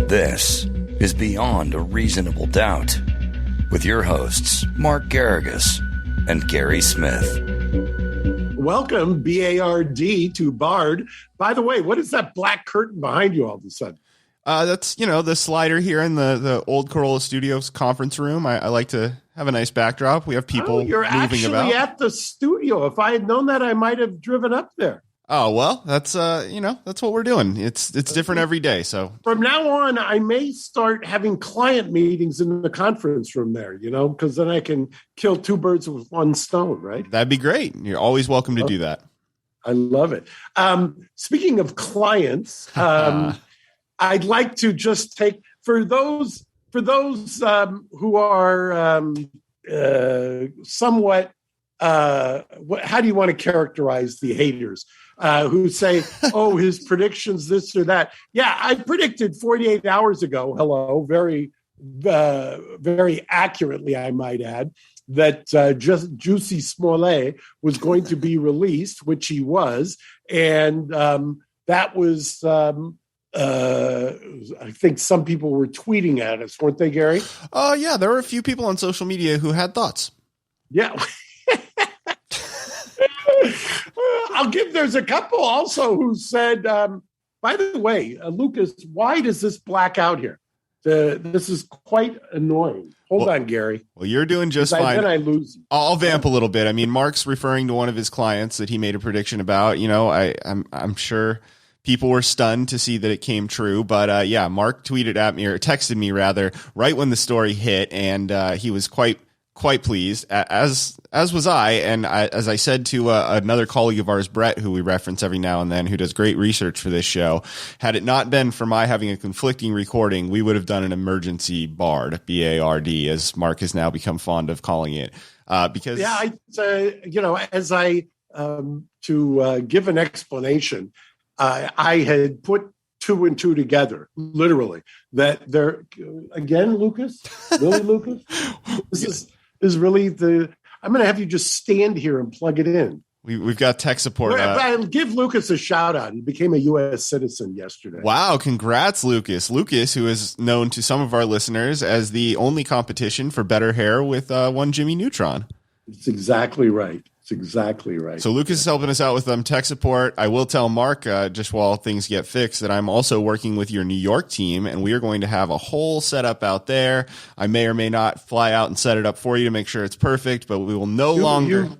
This is Beyond a Reasonable Doubt with your hosts, Mark Garrigus and Gary Smith. Welcome, BARD, to BARD. By the way, what is that black curtain behind you all of a sudden? That's, the slider here in the old Corolla Studios conference room. I like to have a nice backdrop. We have people you're moving actually about. at the studio. If I had known that, I might have driven up there. Oh, well, that's what we're doing. It's different every day. So from now on, I may start having client meetings in the conference room there, because then I can kill two birds with one stone, right? That'd be great. You're always welcome to do that. I love it. Speaking of clients, I'd like to just take for those who are somewhat. How do you want to characterize the haters who say, "Oh, his predictions, this or that"? Yeah, I predicted 48 hours ago. Hello, very, very accurately, I might add, that just Juicy Smollett was going to be released, which he was, and that was. I think some people were tweeting at us, weren't they, Gary? Yeah, there were a few people on social media who had thoughts. Yeah. There's a couple also who said, by the way, Lucas, why does this black out here? This is quite annoying. Hold on, Gary. Well, you're doing just fine. Then I lose. I'll vamp a little bit. I mean, Mark's referring to one of his clients that he made a prediction about. I'm sure people were stunned to see that it came true. But yeah, Mark tweeted at me, or texted me rather, right when the story hit, and he was quite pleased, as was I. And as I said to another colleague of ours, Brett, who we reference every now and then, who does great research for this show, had it not been for my having a conflicting recording, we would have done an emergency BARD, B-A-R-D, as Mark has now become fond of calling it. Because as I to give an explanation, I had put two and two together, literally. That there again, Lucas, really, Lucas. This is really I'm going to have you just stand here and plug it in. We've got tech support. I'll give Lucas a shout out. He became a U.S. citizen yesterday. Wow. Congrats, Lucas. Lucas, who is known to some of our listeners as the only competition for better hair with one Jimmy Neutron. It's exactly right. Exactly right. So Lucas is helping us out with tech support. I will tell Mark, just while things get fixed, that I'm also working with your New York team, and we are going to have a whole setup out there. I may or may not fly out and set it up for you to make sure it's perfect, but we will no longer.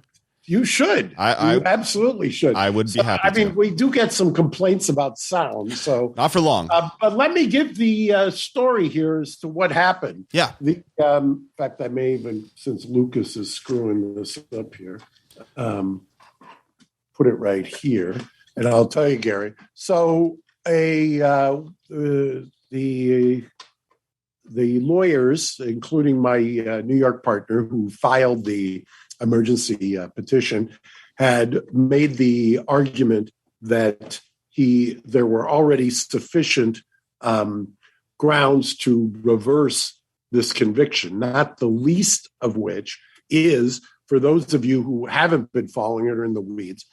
You should. You absolutely should. I would be happy. I mean, we do get some complaints about sound, so not for long. But let me give the story here as to what happened. Yeah. In fact, I may even, since Lucas is screwing this up here, put it right here, and I'll tell you, Gary. So the lawyers, including my New York partner who filed the emergency petition, had made the argument that there were already sufficient grounds to reverse this conviction, not the least of which is, for those of you who haven't been following it or in the weeds,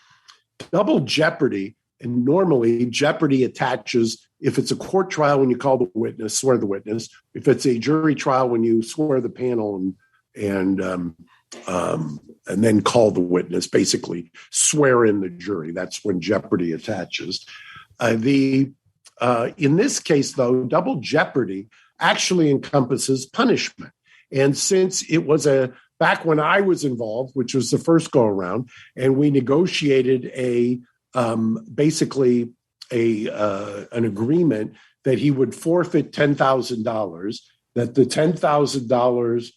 double jeopardy. And normally jeopardy attaches if it's a court trial when you call the witness, swear the witness. If it's a jury trial when you swear the panel and then call the witness, basically swear in the jury. That's when jeopardy attaches. In this case, though, double jeopardy actually encompasses punishment. And since it was back when I was involved, which was the first go around, and we negotiated basically an agreement that he would forfeit $10,000, that the $10,000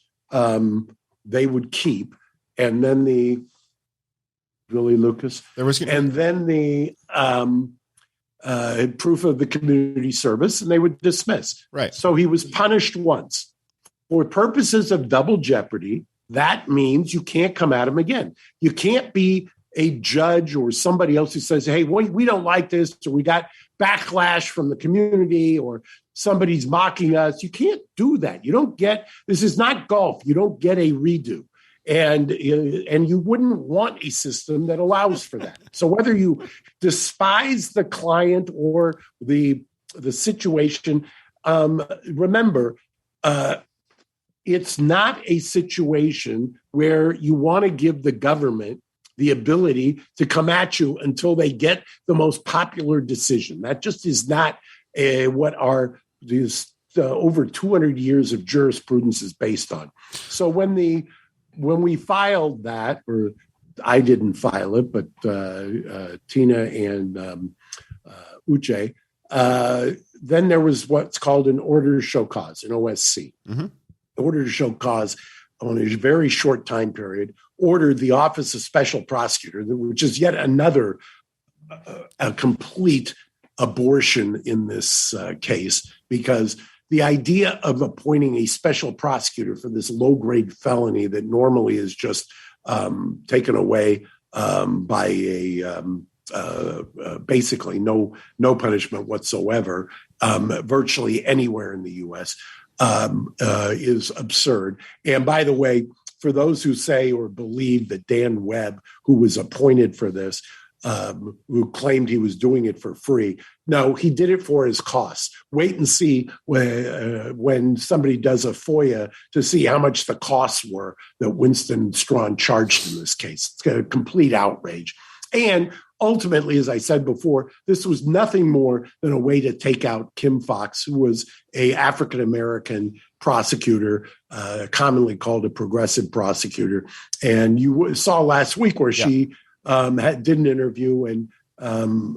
they would keep, and then the proof of the community service, and they would dismiss. Right. So he was punished once. For purposes of double jeopardy, that means you can't come at him again. You can't be a judge or somebody else who says, hey, we don't like this, or we got backlash from the community, or somebody's mocking us. You can't do that. This is not golf. You don't get a redo. And you wouldn't want a system that allows for that. So whether you despise the client or the the situation. Remember, it's not a situation where you want to give the government the ability to come at you until they get the most popular decision. That just is not what our these over 200 years of jurisprudence is based on. So when we filed that, or I didn't file it, but Tina and Uche, then there was what's called an order to show cause, an OSC. Mm-hmm. Order to show cause on a very short time period, ordered the Office of Special Prosecutor, which is yet another a complete abortion in this case, because the idea of appointing a special prosecutor for this low-grade felony that normally is just taken away by a basically no punishment whatsoever, virtually anywhere in the U.S., is absurd. And by the way, for those who say or believe that Dan Webb, who was appointed for this, who claimed he was doing it for free, no, he did it for his costs. Wait and see when somebody does a FOIA to see how much the costs were that Winston Strawn charged in this case. It's a complete outrage. And ultimately, as I said before, this was nothing more than a way to take out Kim Foxx, who was an African-American prosecutor, commonly called a progressive prosecutor. And you saw last week where she did an interview and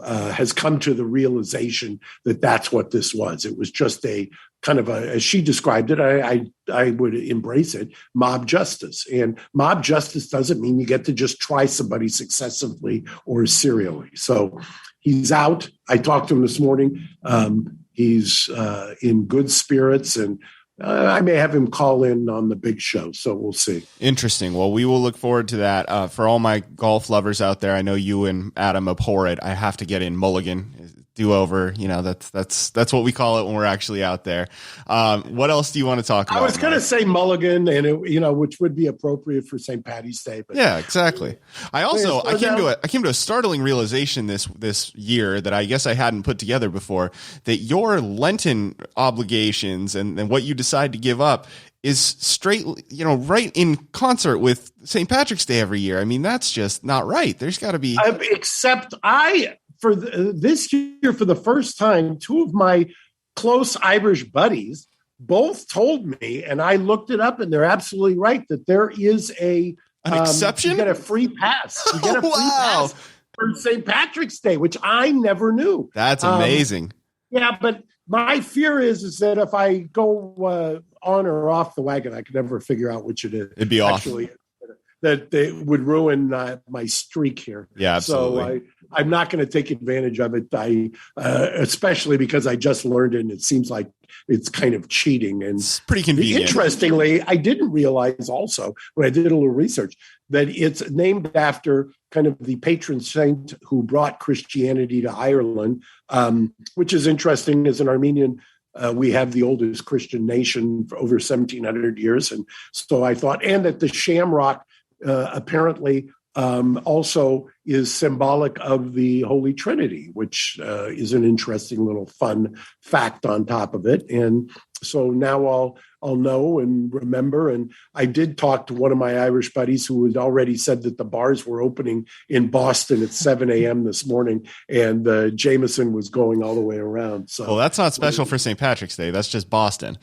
has come to the realization that that's what this was. It was just a kind of as she described it, I would embrace it, mob justice. And mob justice doesn't mean you get to just try somebody successively or serially. So he's out. I talked to him this morning. He's in good spirits, and I may have him call in on the big show, so we'll see. Interesting. Well, we will look forward to that. For all my golf lovers out there, I know you and Adam abhor it. I have to get in mulligan, do-over. You know, that's what we call it when we're actually out there. What else do you want to talk about? I was going to say mulligan, and which would be appropriate for St. Patty's Day. But yeah, exactly. I came to a startling realization this year that I guess I hadn't put together before, that your Lenten obligations and what you decide to give up is straight, right in concert with St. Patrick's Day every year. I mean, that's just not right. There's got to be. For this year, for the first time, two of my close Irish buddies both told me, and I looked it up, and they're absolutely right, that there is an exception. You get a free pass. You get a free pass for St. Patrick's Day, which I never knew. That's amazing. Yeah, but my fear is that if I go on or off the wagon, I could never figure out which it is. It'd be actually off. That they would ruin my streak here. Yeah, absolutely. So I'm not going to take advantage of it. Especially because I just learned it, and it seems like it's kind of cheating. And it's pretty convenient. Interestingly, I didn't realize also when I did a little research that it's named after kind of the patron saint who brought Christianity to Ireland, which is interesting. As an Armenian, we have the oldest Christian nation for over 1,700 years. And so I thought, and that the shamrock apparently also is symbolic of the Holy Trinity, which is an interesting little fun fact on top of it. And so now I'll know and remember. And I did talk to one of my Irish buddies who had already said that the bars were opening in Boston at 7 a.m. this morning, and Jameson was going all the way around. So, well, that's not special for St. Patrick's Day. That's just Boston.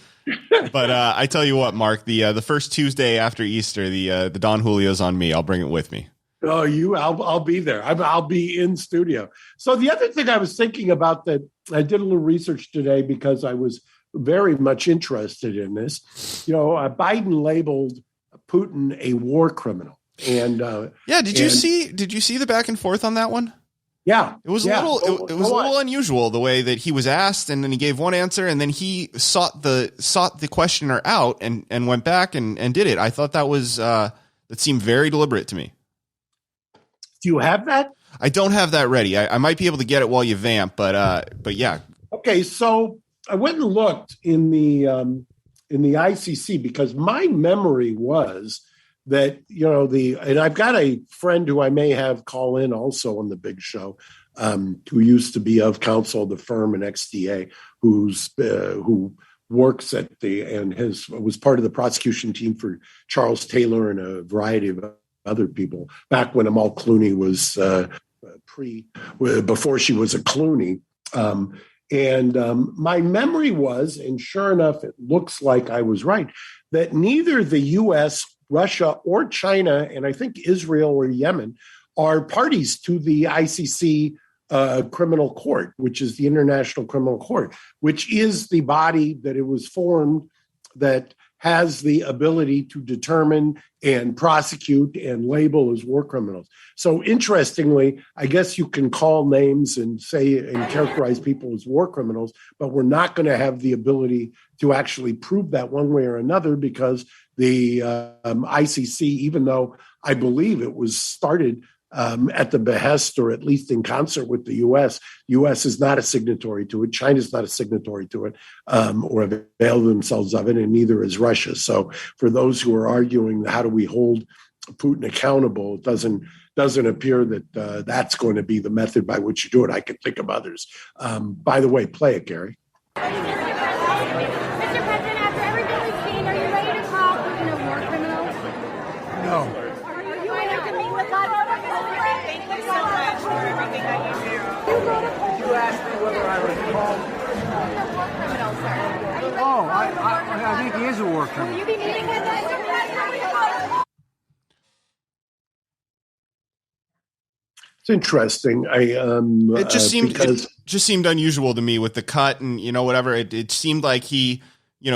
But I tell you what, Mark, the first Tuesday after Easter, the Don Julio's on me. I'll bring it with me. Oh, I'll be there. I'll be in studio. So the other thing I was thinking about, that I did a little research today because I was very much interested in this. Biden labeled Putin a war criminal, and did you see the back and forth on that one? Yeah, it was a little unusual the way that he was asked, and then he gave one answer, and then he sought the questioner out and went back and did it. I thought that seemed very deliberate to me. Do you have that? I don't have that ready. I might be able to get it while you vamp, but yeah. Okay, so I went and looked in the ICC, because my memory was that and I've got a friend who I may have call in also on the big show, who used to be of counsel of the firm and XDA, who works at was part of the prosecution team for Charles Taylor and a variety of other people back when Amal Clooney was before she was a Clooney. My memory was, and sure enough, it looks like I was right, that neither the U.S., Russia, or China, and I think Israel or Yemen, are parties to the ICC criminal court, which is the International Criminal Court, which is the body that it was formed that has the ability to determine and prosecute and label as war criminals. So interestingly, I guess you can call names and say and characterize people as war criminals, but we're not going to have the ability to actually prove that one way or another, because the ICC, even though I believe it was started at the behest, or at least in concert with the U.S. U.S. is not a signatory to it. China's not a signatory to it, or avail themselves of it, and neither is Russia. So for those who are arguing, how do we hold Putin accountable, it doesn't appear that that's going to be the method by which you do it. I can think of others. By the way, play it, Gary. Mr. President, after everything we've seen, are you ready to call Putin a war criminal? No. Are you ready to meet with us? Thank you so much for everything that you do. You asked me whether I would call. A war criminal, sir. Are you ready to Oh, call him a war criminal? I think he is a war Will criminal. you be meeting with us, Mr. President? It's interesting. It just seemed unusual to me with the cut and, whatever. It seemed like he,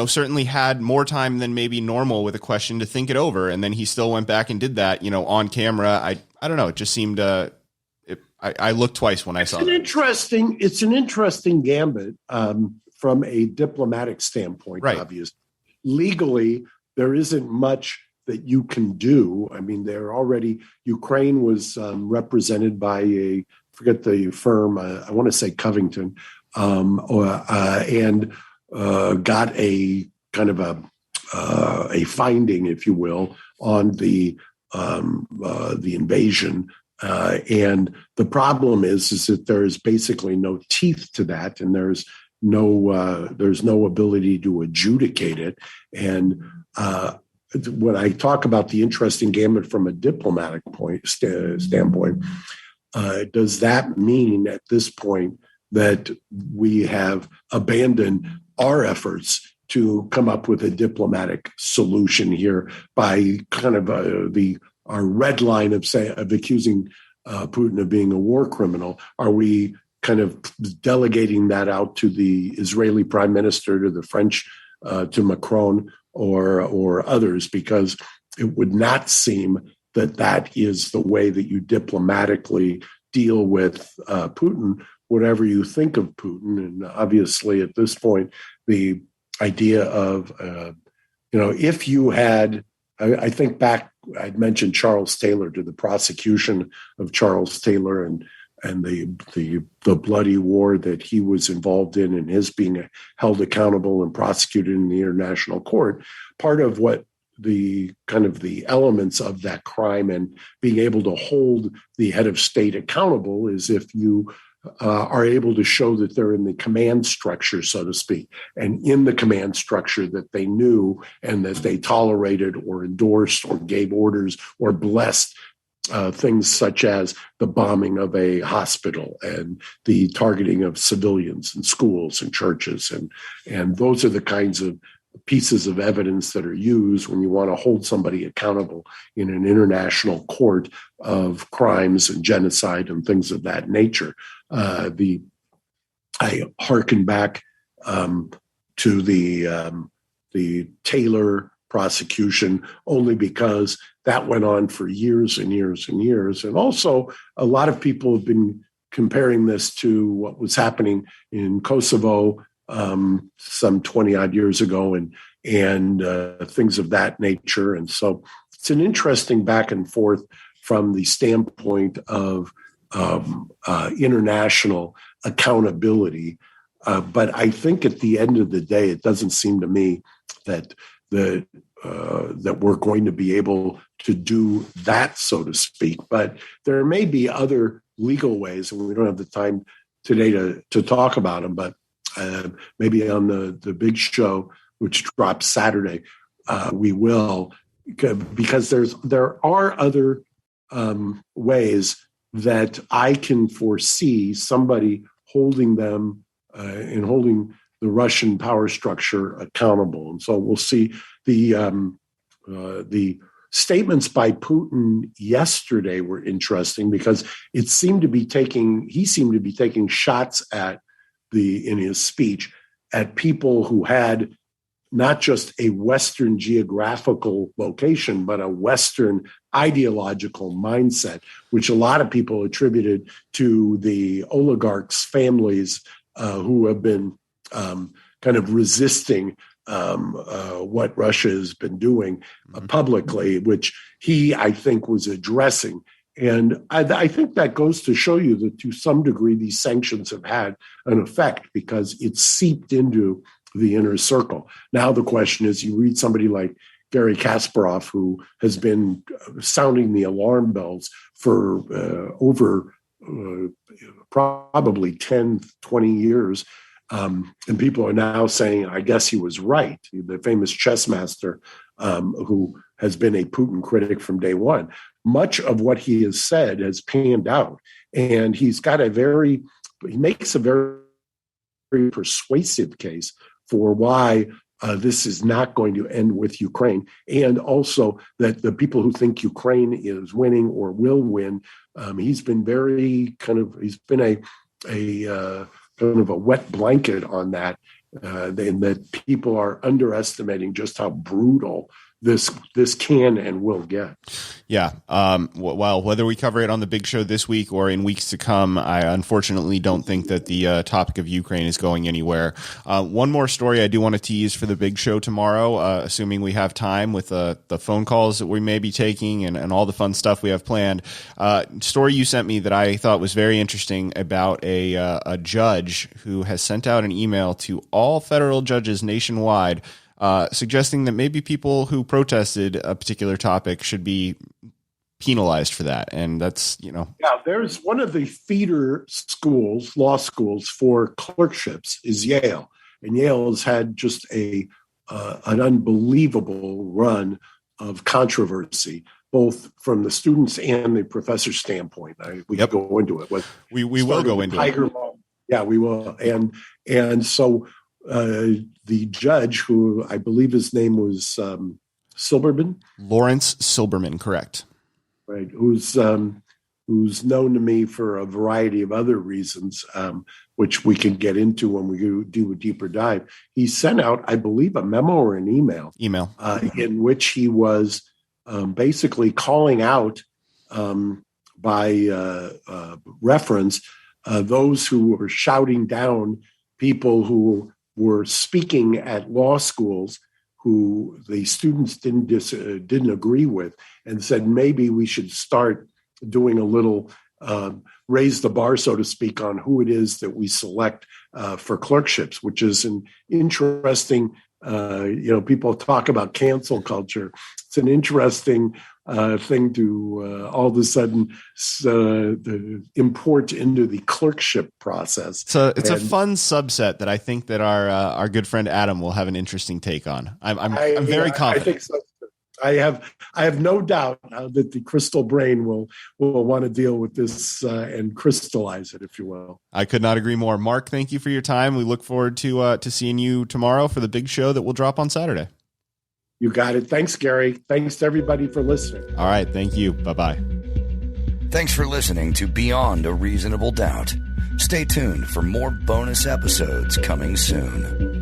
certainly had more time than maybe normal with a question to think it over. And then he still went back and did that, on camera. I don't know. It just seemed, I looked twice when I saw it. It's an interesting gambit from a diplomatic standpoint, right. Obviously. Legally, there isn't much that you can do. I mean, Ukraine was represented by forget the firm, I want to say Covington, and got a kind of a finding, if you will, on the invasion. And the problem is that there is basically no teeth to that, and there's no ability to adjudicate it. And when I talk about the interesting gambit from a diplomatic standpoint, does that mean at this point that we have abandoned our efforts to come up with a diplomatic solution here by kind of our red line of accusing Putin of being a war criminal? Are we kind of delegating that out to the Israeli prime minister, to the French, to Macron, or others? Because it would not seem that is the way that you diplomatically deal with Putin, whatever you think of Putin. And obviously at this point, the idea of, if you had, I think back, I'd mentioned Charles Taylor, to the prosecution of Charles Taylor and the bloody war that he was involved in, and his being held accountable and prosecuted in the international court. Part of what the kind of the elements of that crime and being able to hold the head of state accountable is if you are able to show that they're in the command structure, so to speak, and in the command structure that they knew and that they tolerated or endorsed or gave orders or blessed things such as the bombing of a hospital and the targeting of civilians and schools and churches. And those are the kinds of pieces of evidence that are used when you want to hold somebody accountable in an international court of crimes and genocide and things of that nature. I hearken back to the Taylor prosecution only because that went on for years and years and years. And also, a lot of people have been comparing this to what was happening in Kosovo some 20 odd years ago and things of that nature. And so it's an interesting back and forth from the standpoint of international accountability. But I think at the end of the day, it doesn't seem to me that that we're going to be able to do that, so to speak. But there may be other legal ways, and we don't have the time today to talk about them, but maybe on the big show, which drops Saturday, we will, because there are other ways that I can foresee somebody holding them and holding the Russian power structure accountable. And so we'll see. The statements by Putin yesterday were interesting because he seemed to be taking shots in his speech at people who had not just a Western geographical location, but a Western ideological mindset, which a lot of people attributed to the oligarchs' families who have been kind of resisting what Russia has been doing publicly, which he, I think, was addressing. And I think that goes to show you that to some degree these sanctions have had an effect because it's seeped into the inner circle. Now the question is, you read somebody like Gary Kasparov, who has been sounding the alarm bells for over probably 10, 20 years. And people are now saying, I guess he was right. The famous chess master who has been a Putin critic from day one. Much of what he has said has panned out. And he makes a very, very persuasive case for why this is not going to end with Ukraine. And also that the people who think Ukraine is winning or will win, he's been a kind of a wet blanket on that, and that people are underestimating just how brutal this can and will get. Yeah. Well, whether we cover it on the big show this week or in weeks to come, I unfortunately don't think that the topic of Ukraine is going anywhere. One more story I do want to tease for the big show tomorrow, assuming we have time with the phone calls that we may be taking and all the fun stuff we have planned. Story you sent me that I thought was very interesting about a judge who has sent out an email to all federal judges nationwide suggesting that maybe people who protested a particular topic should be penalized for that. And that's, Yeah, there's one of the feeder schools, law schools for clerkships is Yale. And Yale has had just an unbelievable run of controversy, both from the students and the professor's standpoint. We can go into it. We will go into it. Yeah, we will. And so the judge, who I believe his name was Silberman, Lawrence Silberman, correct? Right, who's known to me for a variety of other reasons, which we can get into when we do a deeper dive. He sent out, I believe, a memo or an email, in which he was basically calling out by reference those who were shouting down people who were speaking at law schools who the students didn't agree with, and said maybe we should start doing a little raise the bar, so to speak, on who it is that we select for clerkships, which is an interesting, people talk about cancel culture. It's an interesting thing to all of a sudden import into the clerkship process. So it's a fun subset that I think that our good friend Adam will have an interesting take on. I'm very confident. I think so. I have no doubt that the crystal brain will want to deal with this and crystallize it, if you will. I could not agree more. Mark, thank you for your time. We look forward to seeing you tomorrow for the big show that will drop on Saturday. You got it. Thanks, Gary. Thanks to everybody for listening. All right. Thank you. Bye-bye. Thanks for listening to Beyond a Reasonable Doubt. Stay tuned for more bonus episodes coming soon.